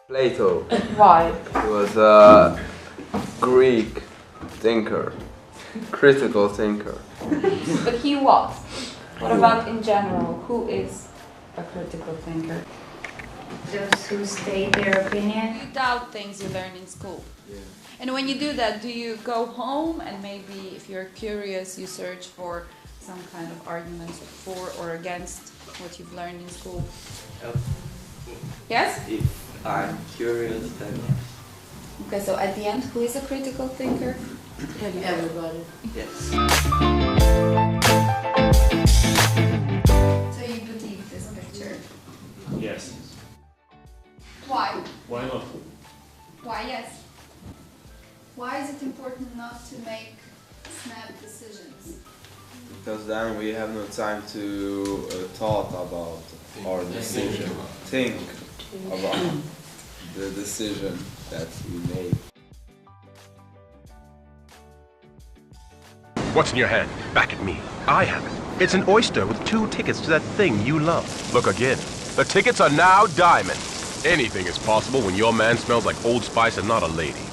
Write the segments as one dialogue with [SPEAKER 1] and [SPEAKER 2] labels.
[SPEAKER 1] Plato.
[SPEAKER 2] Why?
[SPEAKER 1] He was a Greek thinker, critical thinker.
[SPEAKER 2] But he was. What about in general? Who is a critical thinker?
[SPEAKER 3] Those who state their opinion.
[SPEAKER 2] You doubt things you learn in school.
[SPEAKER 1] Yeah.
[SPEAKER 2] And when you do that, do you go home and maybe if you're curious, you search for some kind of arguments for or against what you've learned in school? Yes?
[SPEAKER 4] If I'm curious, then yes.
[SPEAKER 2] Okay, so at the end, who is a critical thinker?
[SPEAKER 3] Everybody.
[SPEAKER 4] Yes.
[SPEAKER 2] So you believe this picture.
[SPEAKER 5] Yes.
[SPEAKER 2] Why?
[SPEAKER 5] Why not?
[SPEAKER 2] Why yes? Why is it important not to make snap decisions?
[SPEAKER 1] Because then we have no time to thought about our decision. Think about the decision that we made.
[SPEAKER 6] What's in your hand? Back at me. I have it. It's an oyster with 2 tickets to that thing you love. Look again. The tickets are now diamond. Anything is possible when your man smells like Old Spice and not a lady.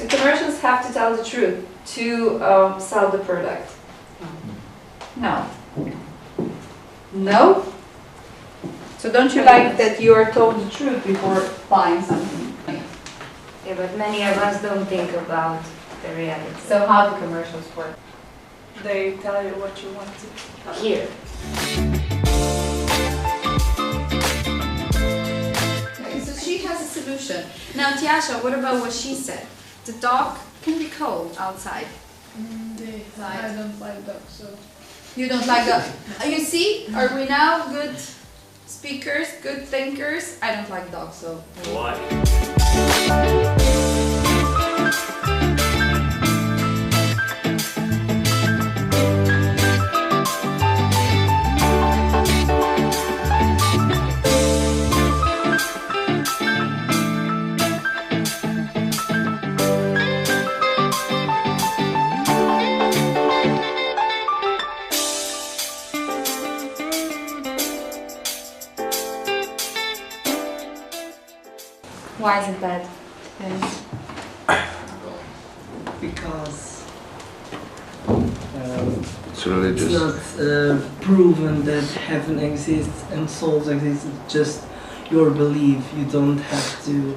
[SPEAKER 2] Commercials have to tell the truth to sell the product. No. No? So don't you like that you are told the truth before buying something?
[SPEAKER 3] Yeah, but many of us don't think about the reality.
[SPEAKER 2] So how do commercials work?
[SPEAKER 7] They tell you what you want to
[SPEAKER 3] Here.
[SPEAKER 2] Okay, so she has a solution. Now Tiasha, what about what she said? The dog can be cold outside.
[SPEAKER 7] I don't like dogs, so.
[SPEAKER 2] You don't like dog. You see? Are we now good speakers, good thinkers? I don't like dogs, so.
[SPEAKER 5] Why?
[SPEAKER 2] Why is it bad?
[SPEAKER 8] Because
[SPEAKER 1] It's religious.
[SPEAKER 8] it's not proven that heaven exists and souls exist. It's just your belief. You don't have to.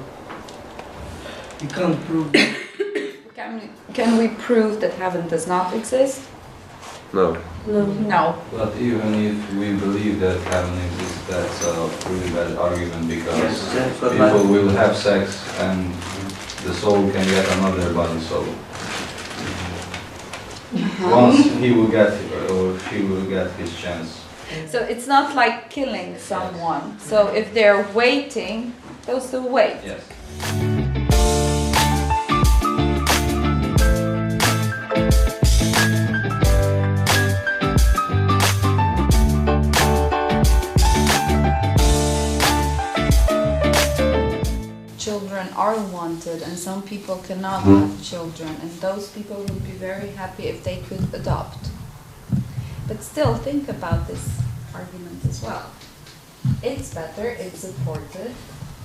[SPEAKER 8] You can't prove it.
[SPEAKER 2] Can we prove that heaven does not exist?
[SPEAKER 1] No.
[SPEAKER 2] No.
[SPEAKER 9] But even if we believe that heaven exists, that's a really bad argument because
[SPEAKER 4] Yes, that's what
[SPEAKER 9] people will have sex and the soul can get another body, so once he will get or she will get his chance.
[SPEAKER 2] So it's not like killing someone. So if they're waiting, they'll still wait.
[SPEAKER 9] Yes.
[SPEAKER 2] Children are wanted and some people cannot have children and those people would be very happy if they could adopt. But still think about this argument as well. It's better, it's supported,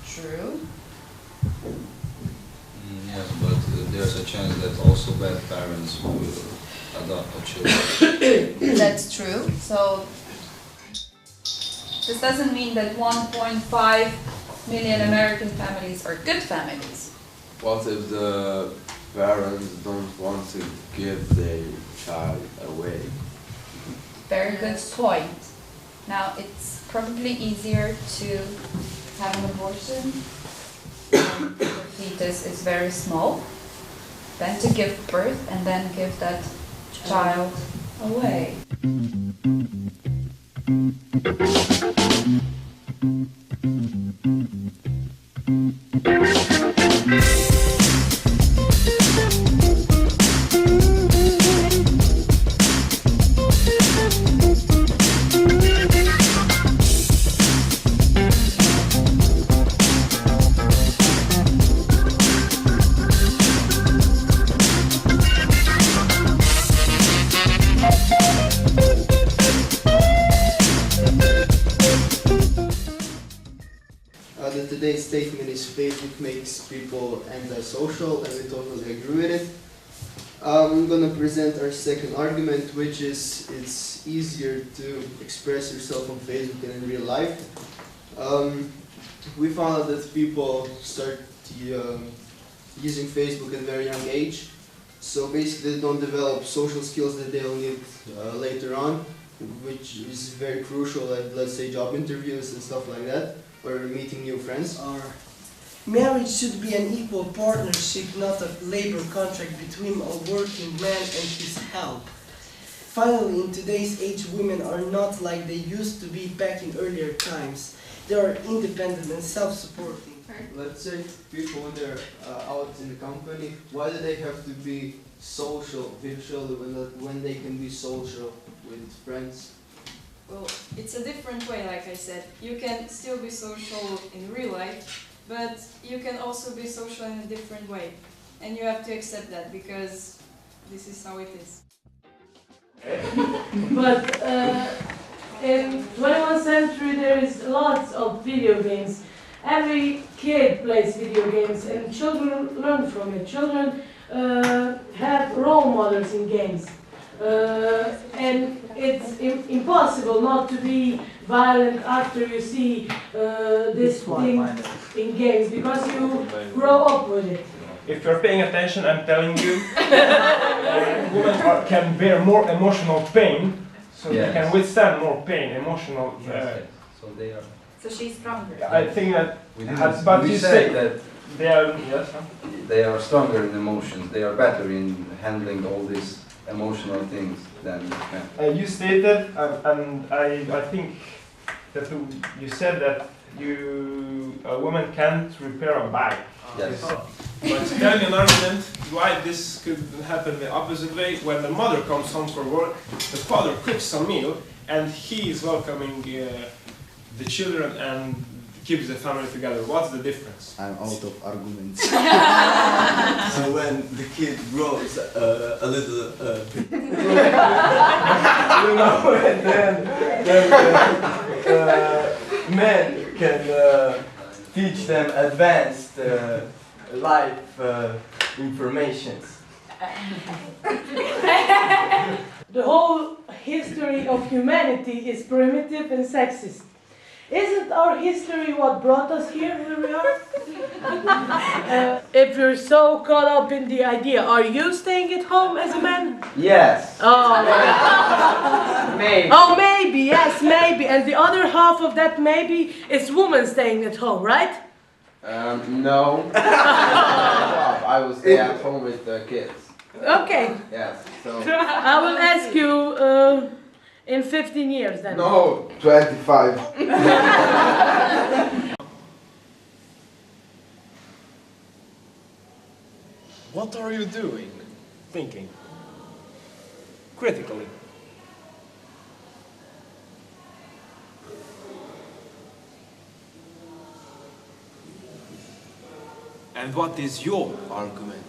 [SPEAKER 2] true.
[SPEAKER 9] Yes, but there's a chance that also bad parents will adopt a children.
[SPEAKER 2] That's true. So this doesn't mean that 1.5 million American families are good families.
[SPEAKER 1] What if the parents don't want to give their child away?
[SPEAKER 2] Very good point. Now it's probably easier to have an abortion when the fetus is very small than to give birth and then give that child away.
[SPEAKER 5] the today's statement is Facebook makes people antisocial, and we totally agree with it. I'm going to present our second argument, which is it's easier to express yourself on Facebook than in real life. We found out that people start using Facebook at a very young age, so basically they don't develop social skills that they'll need later on, which is very crucial at, let's say, job interviews and stuff like that, or meeting new friends.
[SPEAKER 8] Marriage should be an equal partnership, not a labor contract between a working man and his help. Finally, in today's age, women are not like they used to be back in earlier times. They are independent and self-supporting.
[SPEAKER 5] Let's say people when they're out in the company, why do they have to be social virtually when they can be social with friends?
[SPEAKER 10] Well, it's a different way, like I said. You can still be social in real life, but you can also be social in a different way. And you have to accept that, because this is how it is.
[SPEAKER 11] But in 21st century there is lots of video games. Every kid plays video games and children learn from it. Children have role models in games. And it's impossible not to be violent after you see this thing in games, because you grow up with it.
[SPEAKER 12] If you're paying attention, I'm telling you, women can bear more emotional pain, so they can withstand more pain, emotional.
[SPEAKER 9] So they are.
[SPEAKER 3] So she's stronger.
[SPEAKER 12] I think that, but you say that they are,
[SPEAKER 13] they are stronger in emotions. They are better in handling all these emotional things than men.
[SPEAKER 12] You stated, and I think that you said that a woman can't repair a bike.
[SPEAKER 13] Yes.
[SPEAKER 12] But tell me an argument why this could happen the opposite way. When the mother comes home from work, the father cooks a meal, and he is welcoming the children and keeps the family together. What's the difference?
[SPEAKER 14] I'm out of arguments. So when the kid grows a little bit,
[SPEAKER 12] you know, and then men can teach them advanced life informations.
[SPEAKER 11] The whole history of humanity is primitive and sexist. Isn't our history what brought us here where we are? If you're so caught up in the idea, are you staying at home as a man?
[SPEAKER 13] Yes.
[SPEAKER 11] Oh,
[SPEAKER 13] maybe.
[SPEAKER 11] Oh, maybe, yes, maybe. And the other half of that maybe is woman staying at home, right?
[SPEAKER 1] No. I will stay at home with the kids.
[SPEAKER 11] Okay.
[SPEAKER 1] Yes. So.
[SPEAKER 11] I will ask you in 15 years then.
[SPEAKER 1] No, 25.
[SPEAKER 12] What are you doing? Thinking. Critically.
[SPEAKER 15] And what is your argument?